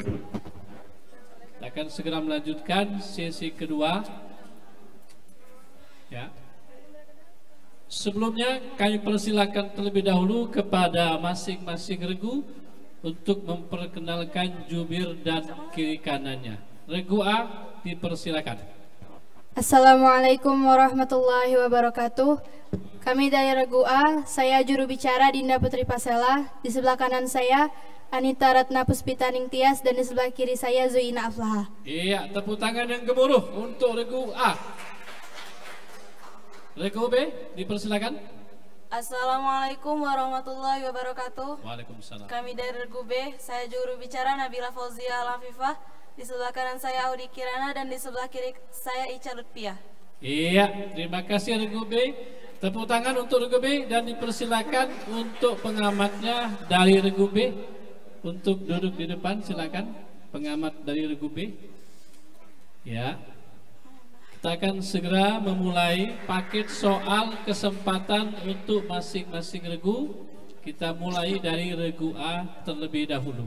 Kita akan segera melanjutkan sesi kedua. Ya. Sebelumnya kami persilakan terlebih dahulu kepada masing-masing regu untuk memperkenalkan jubir dan kiri kanannya. Regu A dipersilakan. Assalamualaikum warahmatullahi wabarakatuh. Kami dari regu A, saya juru bicara Dinda Putri Pasela. Di sebelah kanan saya Anita Ratna Puspitaning Tias dan di sebelah kiri saya Zuina Aflaha. Iya, tepuk tangan yang gemuruh untuk regu A. Regu B dipersilakan. Assalamualaikum warahmatullahi wabarakatuh. Waalaikumsalam. Kami dari regu B, saya juru bicara Nabila Fauzia Al-Afifah. Di sebelah kanan saya Audi Kirana dan di sebelah kiri saya Ica Lutfiah. Iya, terima kasih regu B. Tepuk tangan untuk regu B dan dipersilakan untuk pengamatnya dari regu B untuk duduk di depan. Silakan pengamat dari regu B. Ya. Kita akan segera memulai paket soal kesempatan untuk masing-masing regu. Kita mulai dari regu A terlebih dahulu.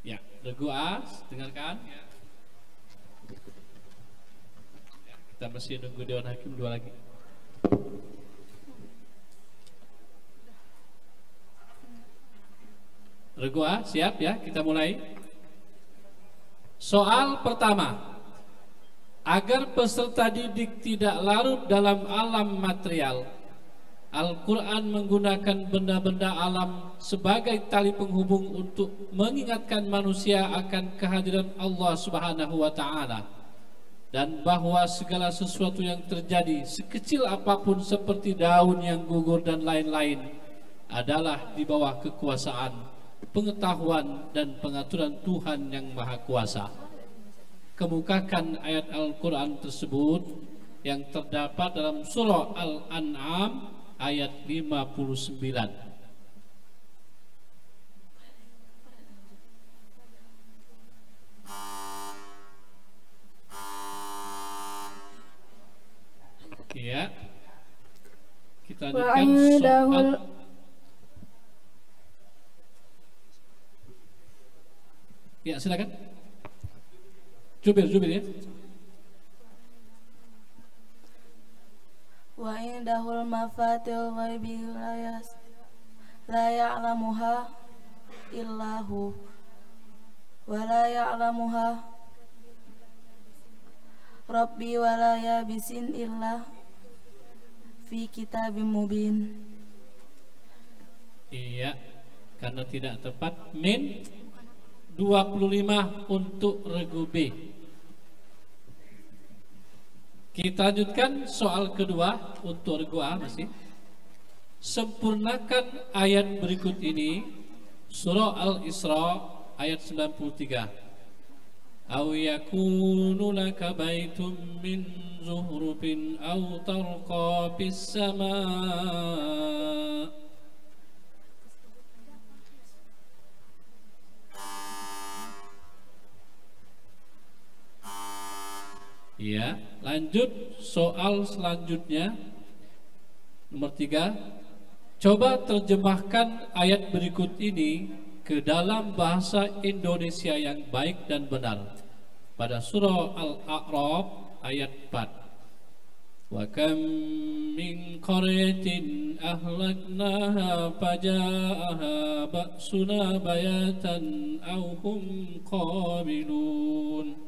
Ya, regu A, dengarkan. Ya, kita masih nunggu Dewan Hakim dua lagi. Regu A, siap ya, kita mulai. Soal pertama. Agar peserta didik tidak larut dalam alam material, Al-Quran menggunakan benda-benda alam sebagai tali penghubung untuk mengingatkan manusia akan kehadiran Allah Subhanahu wa Ta'ala, dan bahwa segala sesuatu yang terjadi, sekecil apapun seperti daun yang gugur dan lain-lain, adalah di bawah kekuasaan, pengetahuan dan pengaturan Tuhan yang Maha Kuasa. Kemukakan ayat Al-Quran tersebut yang terdapat dalam surah Al-An'am ayat 59. Ya, kita lanjutkan soal. Ya, silakan. Jubir ya. Wa indahul mafatil ghaibi la ya'lamuha illahu wa la ya'lamuha rabbi wa la yabisin illa fi kitabim mubin. Iya, karena tidak tepat. Min 25 untuk regu B. Kita lanjutkan soal kedua untuk regu A masih. Sempurnakan ayat berikut ini. Surah Al-Isra ayat 93. Aw yakunu laka baitum min zuhrufin aw tarqa fis sama'. Ya, lanjut soal selanjutnya. Nomor 3. Coba terjemahkan ayat berikut ini ke dalam bahasa Indonesia yang baik dan benar. Pada surah Al-A'raf ayat 4. Wa kam min qaryatin ahlaknaha faja'aha ba'suna bayatan aw hum qabilun.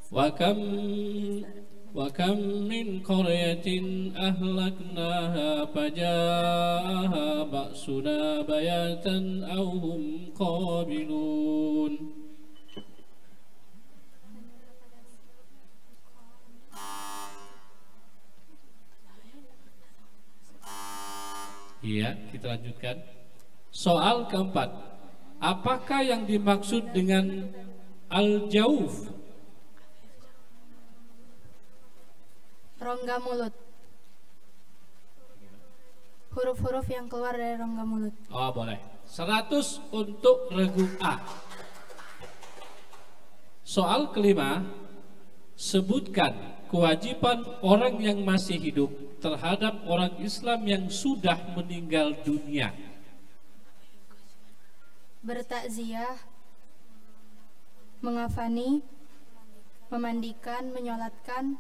Wa kam min qaryatin ahlaknaha faja'aha ba'suna bayatan aw hum qabilun. Iya, kita lanjutkan. Soal keempat. Apakah yang dimaksud dengan al-jauf? Rongga mulut. Huruf-huruf yang keluar dari rongga mulut. Oh, boleh. 100 untuk regu A. Soal kelima. Sebutkan kewajiban orang yang masih hidup terhadap orang Islam yang sudah meninggal dunia. Bertakziah, mengafani, memandikan, menyolatkan,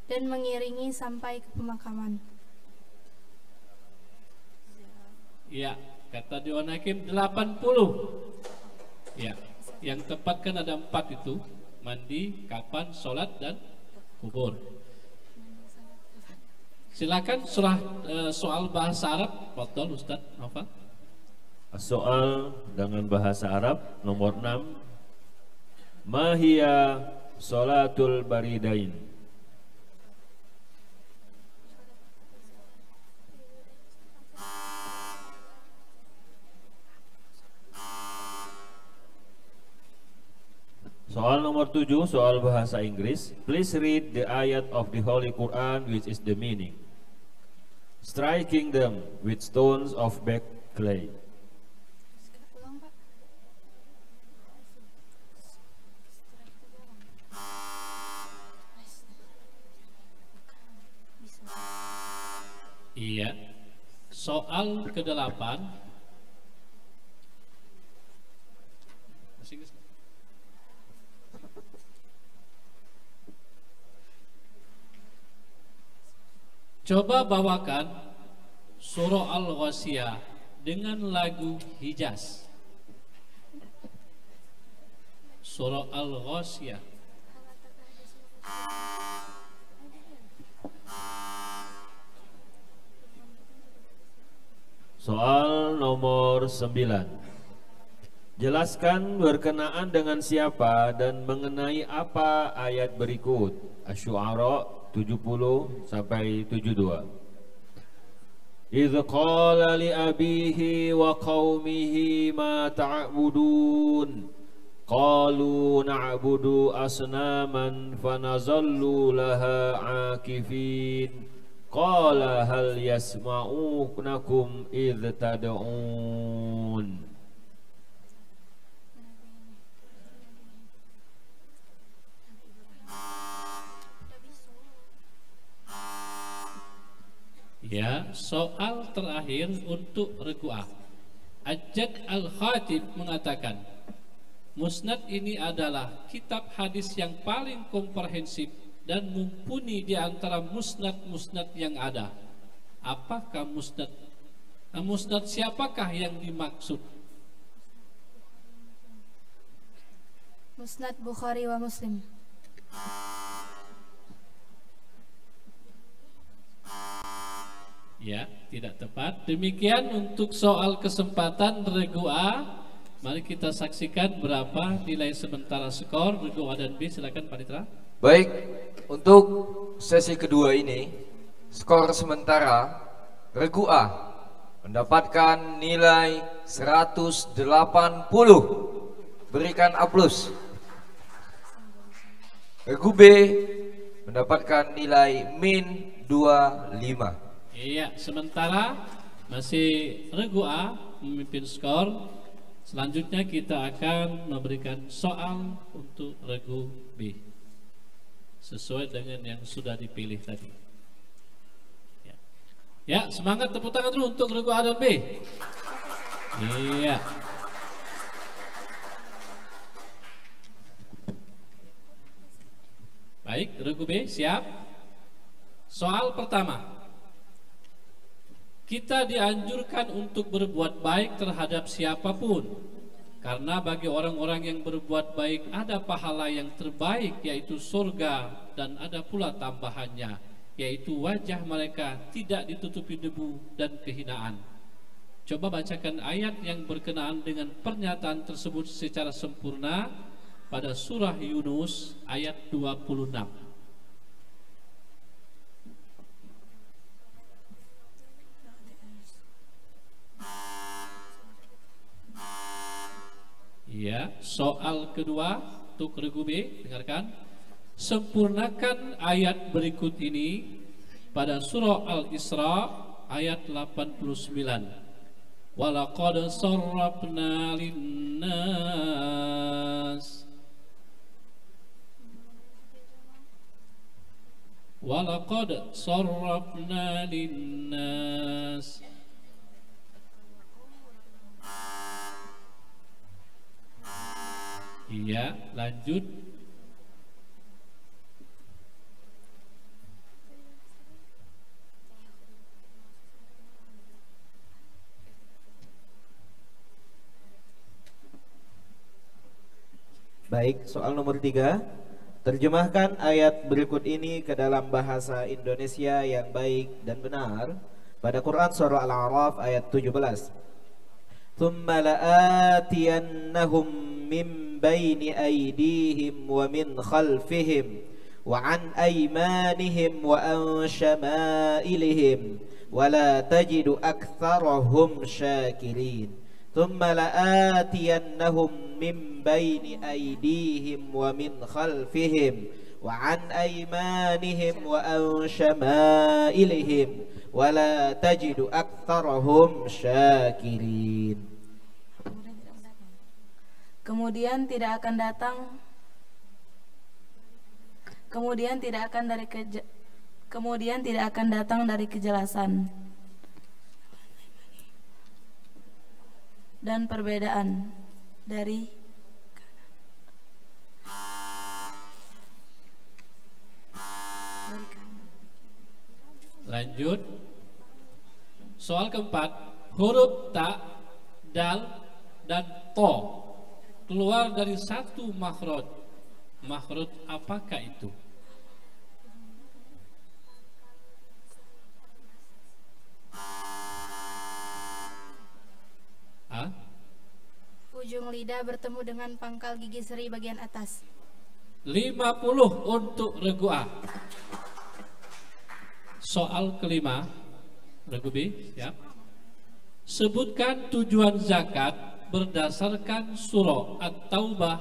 dan mengiringi sampai ke pemakaman. Ya, kata Dewan Hakim 80. Ya, yang tepat kan ada 4 itu: mandi, kafan, sholat, dan kubur. Silakan soal bahasa Arab, Fadhol Ustaz Novel. Soal dengan bahasa Arab nomor 6. Ma hiya sholatul baridain? Soal nomor 7, soal bahasa Inggris. Please read the ayat of the Holy Quran which is the meaning. Striking them with stones of baked clay. Iya. Soal ke-8. Coba bawakan surah Al-Ghasyiyah dengan lagu Hijaz. Surah Al-Ghasyiyah. Soal nomor 9. Jelaskan berkenaan dengan siapa dan mengenai apa ayat berikut. Asy-Syu'ara 70 sampai 72. Idz qala li abihi wa qaumihi ma ta'budun qalu na'budu asnaman fanazallu laha 'akifin qala hal yasma'unakum idz tad'un. Ya, soal terakhir untuk Regu'ah. Ajad Al-Khatib mengatakan, Musnad ini adalah kitab hadis yang paling komprehensif dan mumpuni di antara musnad-musnad yang ada. Apakah musnad? Musnad siapakah yang dimaksud? Musnad Bukhari wa Muslim. Ya, tidak tepat. Demikian untuk soal kesempatan Regu A. Mari kita saksikan berapa nilai sementara skor Regu A dan B. Silakan Pak Nitra. Baik, untuk sesi kedua ini skor sementara Regu A mendapatkan nilai 180. Berikan aplaus. Regu B mendapatkan nilai min 25. Iya, sementara masih Regu A memimpin skor. Selanjutnya kita akan memberikan soal untuk Regu B sesuai dengan yang sudah dipilih tadi. Ya, semangat tepuk tangan dulu untuk Regu A dan B. Iya. Baik, Regu B siap. Soal pertama. Kita dianjurkan untuk berbuat baik terhadap siapapun, karena bagi orang-orang yang berbuat baik ada pahala yang terbaik, yaitu surga, dan ada pula tambahannya, yaitu wajah mereka tidak ditutupi debu dan kehinaan. Coba bacakan ayat yang berkenaan dengan pernyataan tersebut secara sempurna pada surah Yunus ayat 26. Ya, soal kedua untuk Regu B, dengarkan. Sempurnakan ayat berikut ini pada surah Al-Isra ayat 89. Walaqad sarrafna linnas walaqad sarrafna linnas. Iya, lanjut. Baik, soal nomor 3. Terjemahkan ayat berikut ini ke dalam bahasa Indonesia yang baik dan benar pada Quran surah Al-A'raf ayat 17. Thumma la'atiyannahum min baini aydihim wa min khalfihim wa an aymanihim wa an syama'ilihim wa la tajidu aktsarahum syakirin. Thumma la'atiyannahum min baini aydihim wa min khalfihim wa an aymanihim wa an syama'ilihim wa la tajidu aktsarahum syakirin. Kemudian tidak akan datang dari kejelasan dan perbedaan dari Lanjut. Soal keempat, huruf ta, dal, dan to keluar dari satu makhraj. Makhraj apakah itu? Hah? Ujung lidah bertemu dengan pangkal gigi seri bagian atas. 50 untuk regu A. Soal kelima, regu B, siap. Sebutkan tujuan zakat berdasarkan surah At-Taubah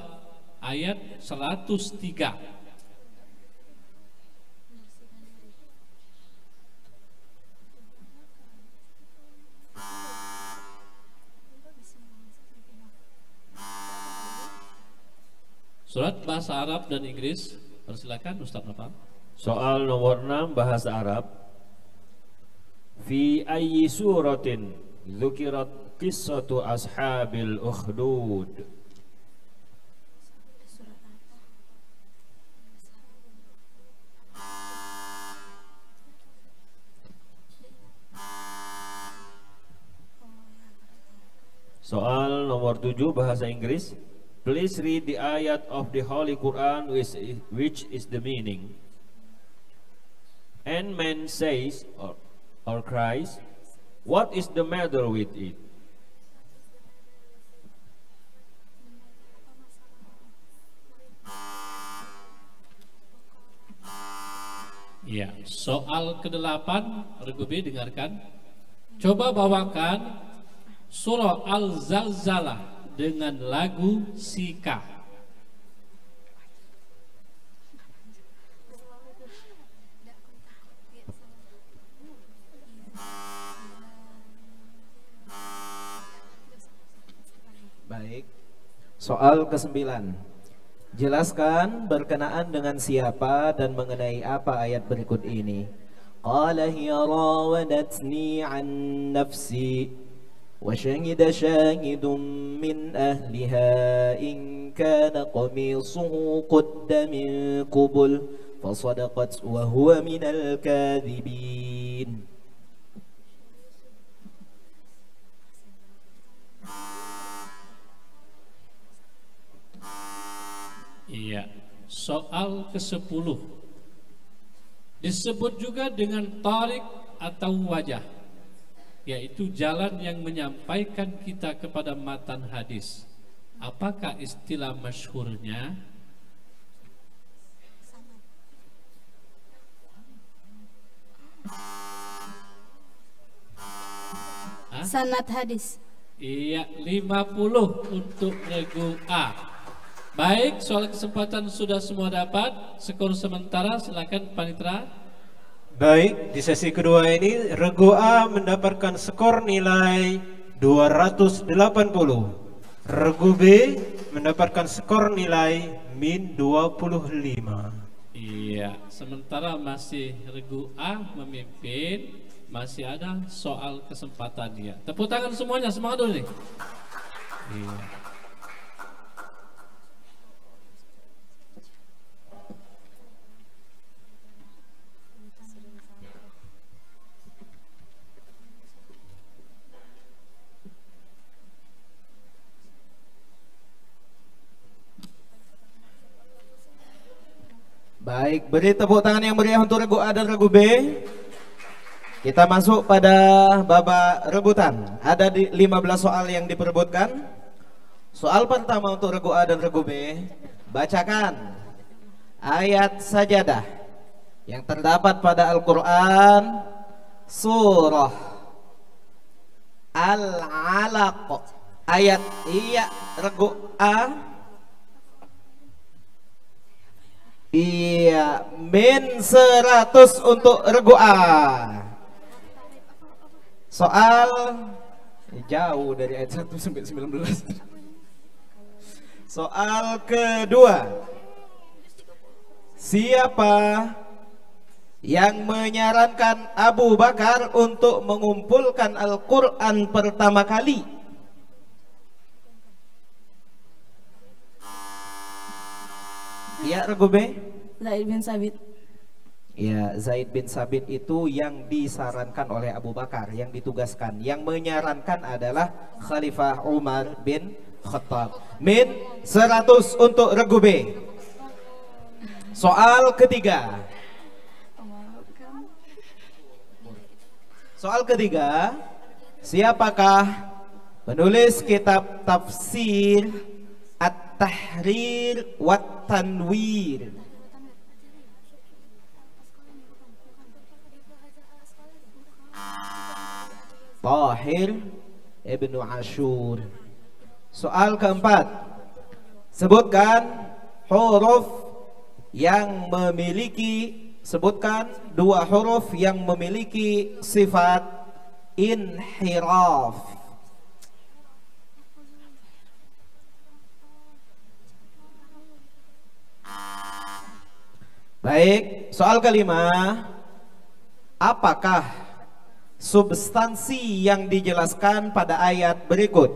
ayat 103. Surat bahasa Arab dan Inggris. Persilakan Ustaz Nafal. Soal nomor 6 bahasa Arab. Fi ayyi suratin dzukirat qissatu ashabil ukhdud. Soal nomor 7 bahasa Inggris. Please read the ayat of the Holy Quran which is the meaning. And man says or cries, what is the matter with it? Ya, soal ke-8 regu B, dengarkan. Coba bawakan surah Al-Zalzalah dengan lagu Sika. Baik. Soal ke-9. Jelaskan berkenaan dengan siapa dan mengenai apa ayat berikut ini. Qala hiya rawadatni an nafsi wa shahida shahidun min ahliha in kana qamisuhu qudda min qubul fasadaqat wa huwa minal kadhibin. Iya, soal ke-10 disebut juga dengan tarik atau wajah, yaitu jalan yang menyampaikan kita kepada matan hadis. Apakah istilah masyhurnya? Sanad hadis. Iya, 50 untuk regu A. Baik, soal kesempatan sudah semua dapat. Skor sementara, silakan Panitra. Baik, di sesi kedua ini regu A mendapatkan skor nilai 280. Regu B mendapatkan skor nilai min 25. Iya, sementara masih regu A memimpin, masih ada soal kesempatan dia. Tepuk tangan semuanya, semangat dulu nih. Iya. Baik, beri tepuk tangan yang meriah untuk regu A dan regu B. Kita masuk pada babak rebutan. Ada 15 soal yang diperebutkan. Soal pertama untuk regu A dan regu B. Bacakan ayat sajadah yang terdapat pada Al-Quran surah Al-Alaq. Ayat iya regu A. Iya, min 100 untuk regu A. Soal jauh dari ayat 1 sampai 19. Soal kedua. Siapa yang menyarankan Abu Bakar untuk mengumpulkan Al-Quran pertama kali? Ya, regu B. Zaid bin Sabit. Ya, Zaid bin Sabit itu yang disarankan oleh Abu Bakar, yang ditugaskan. Yang menyarankan adalah Khalifah Umar bin Khattab. Min 100 untuk regu B. Soal ketiga. Soal ketiga, siapakah penulis kitab tafsir At-Tahrir wa Tanwir? Tahir Ibnu Ashur. Soal keempat, sebutkan huruf yang memiliki, sebutkan 2 huruf yang memiliki sifat inhiraf. Baik, soal kelima, apakah substansi yang dijelaskan pada ayat berikut?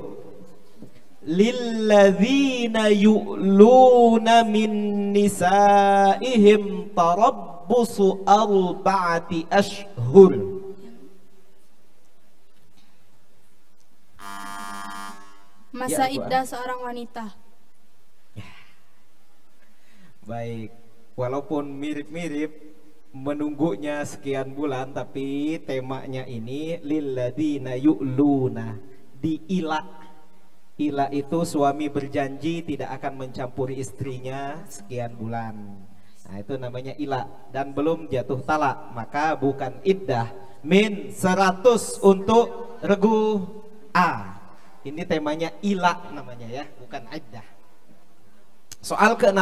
Lilladzina yu'luna min nisaihim tarabbusu arba'ati ashhur. Masa Ya, iddah seorang wanita. Baik, walaupun mirip-mirip menunggunya sekian bulan, tapi temanya ini lilladzina yu'luna, diila. Ila itu suami berjanji tidak akan mencampuri istrinya sekian bulan. Nah, itu namanya ila dan belum jatuh talak, maka bukan iddah. Min 100 untuk regu A. Ini temanya ila namanya ya, bukan iddah. Soal ke-6.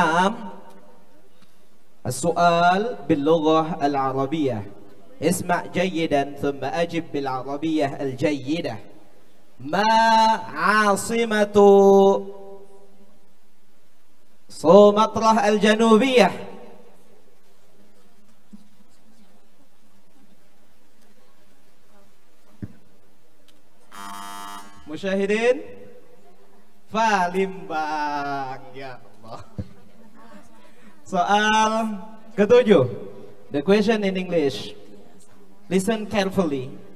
As-su'al bil-lughah al-arabiyyah. Isma' jayyidan thumma ajib bil-arabiyyah al-jayyidah. Ma 'asimatu Sumatrah al-Janubiyah? Musyahidin, Palembang. Ya Allah. Soal ke-7. The question in English. Listen carefully.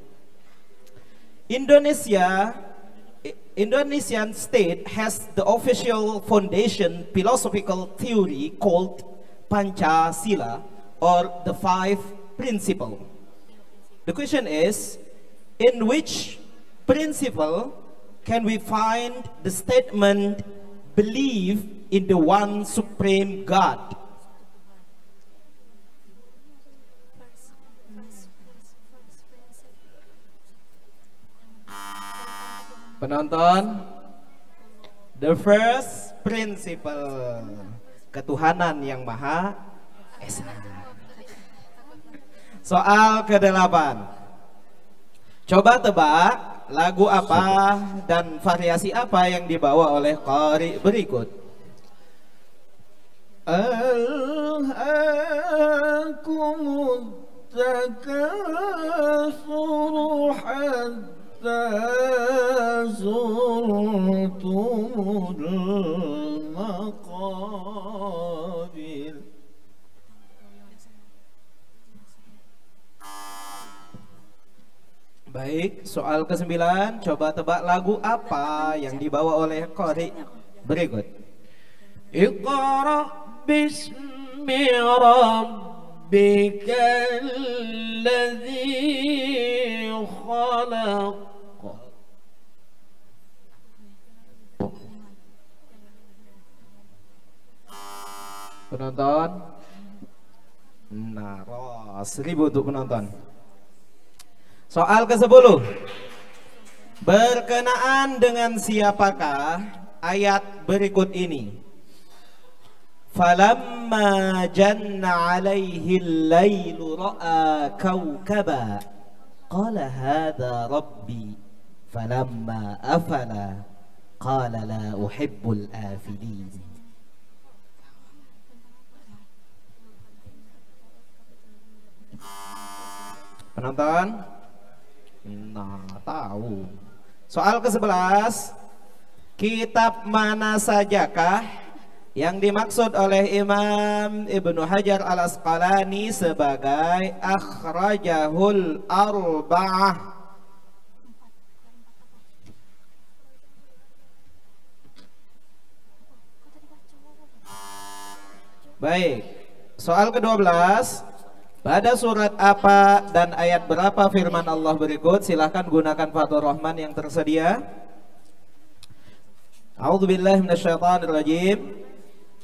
Indonesian state has the official foundation philosophical theory called Pancasila, or the 5 principle. The question is, in which principle can we find the statement believe in the one supreme God? Penonton, the first principle, ketuhanan yang Maha Esa. Soal ke-8. Coba tebak lagu apa dan variasi apa yang dibawa oleh qari berikut. Al-Haq التكاثر حتى زرتم المقابر. Baik, soal ke-9, coba tebak lagu apa yang dibawa oleh qari berikut. Iqra bismi rabbikal ladzi khalaq. Penonton, nah, 1000 untuk penonton. Soal ke-10, berkenaan dengan siapakah ayat berikut ini? Falamma janna alaihi al-lailu ra'a kawkaba qala hadha rabbi falamma afala qala la uhibbul afilin. Penonton, nah, tahu. Soal ke-11, kitab mana sajakah yang dimaksud oleh Imam Ibnu Hajar Al-Asqalani sebagai akhrajahul arba'ah? Baik, soal ke-12, pada surat apa dan ayat berapa firman Allah berikut? Silahkan gunakan Fathur Rahman yang tersedia. A'udzubillahi minasyaitonirrajim.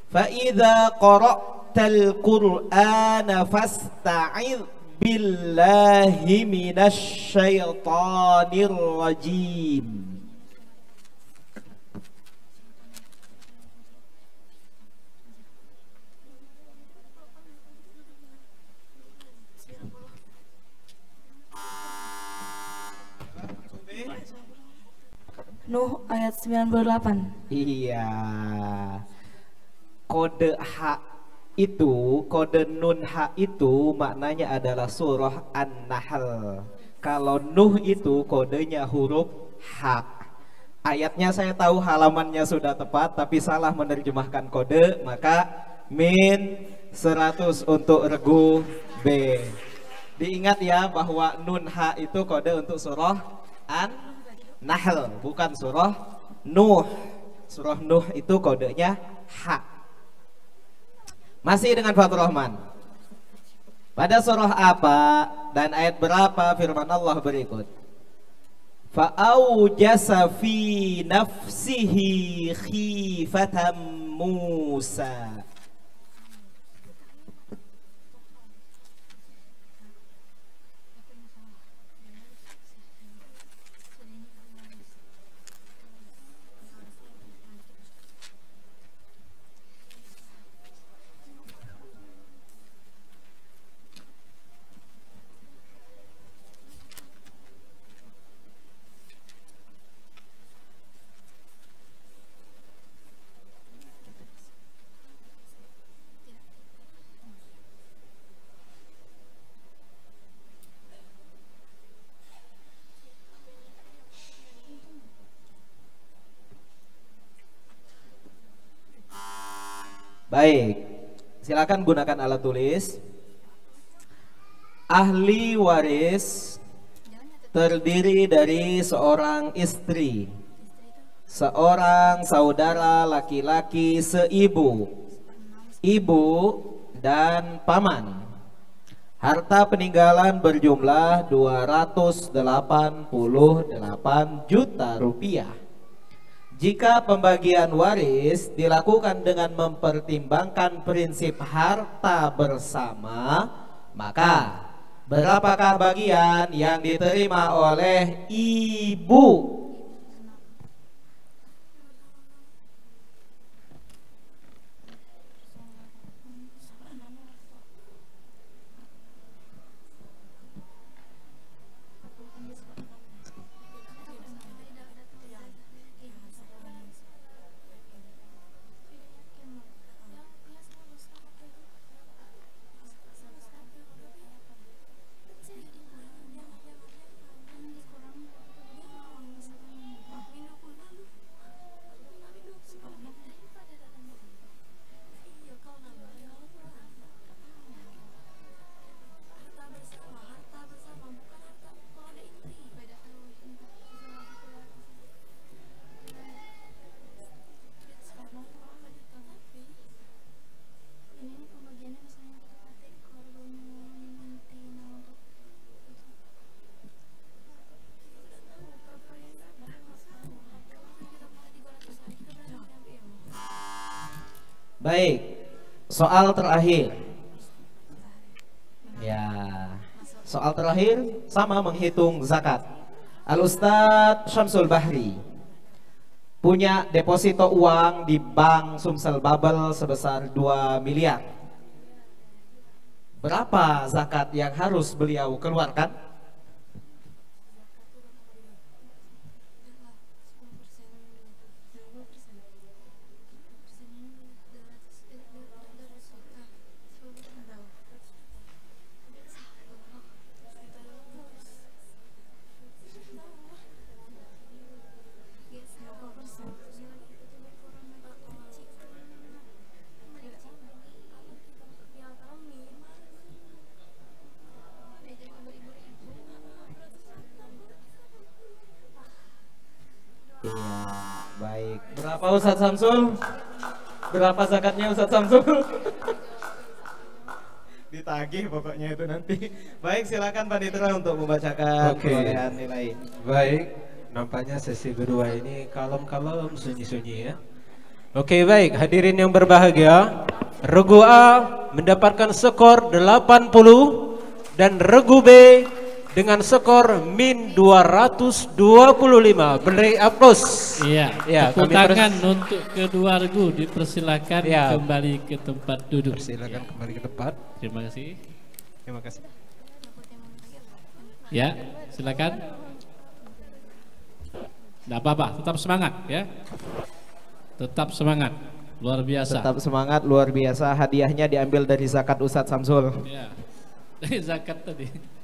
Fa idza qara'tal Qur'ana fasta'idz billahi minasyaitonir rajim. Nuh ayat 98. Iya. Kode H itu, kode nun H itu maknanya adalah surah An-Nahl. Kalau Nuh itu kodenya huruf H. Ayatnya saya tahu halamannya sudah tepat, tapi salah menerjemahkan kode, maka min 100 untuk regu B. Diingat ya bahwa nun H itu kode untuk surah An-Nahl, bukan surah Nuh. Surah Nuh itu kodenya H. Masih dengan Fathur Rahman. Pada surah apa dan ayat berapa firman Allah berikut? Fa'aujasa fi nafsihi khifatan Musa. Baik, silakan gunakan alat tulis. Ahli waris terdiri dari seorang istri, seorang saudara laki-laki seibu, ibu, dan paman. Harta peninggalan berjumlah 288 juta rupiah. Jika pembagian waris dilakukan dengan mempertimbangkan prinsip harta bersama, maka berapakah bagian yang diterima oleh ibu? Baik, soal terakhir. Ya, soal terakhir sama menghitung zakat. Al-Ustadz Syamsul Bahri punya deposito uang di Bank Sumsel Babel sebesar 2 miliar. Berapa zakat yang harus beliau keluarkan? Baik, berapa Ustadz Samsul? Berapa zakatnya Ustadz Samsul? Ditagih pokoknya itu nanti. Baik, silakan Panitera untuk membacakan perolehan nilai. Baik, nampaknya sesi kedua ini kalem-kalem, sunyi-sunyi ya. Oke, baik, hadirin yang berbahagia, regu A mendapatkan skor 80 dan regu B dengan skor min 225. Beri aplaus. Iya, Ya, tepuk kami tangan untuk kedua regu, dipersilakan Ya. kembali ke tempat duduk. Silakan kembali ke tempat. Terima kasih. Terima kasih. Ya, silakan. Tidak apa-apa, tetap semangat ya. Tetap semangat, luar biasa. Tetap semangat, luar biasa. Hadiahnya diambil dari zakat Ustadz Samsul. Ya, dari zakat tadi.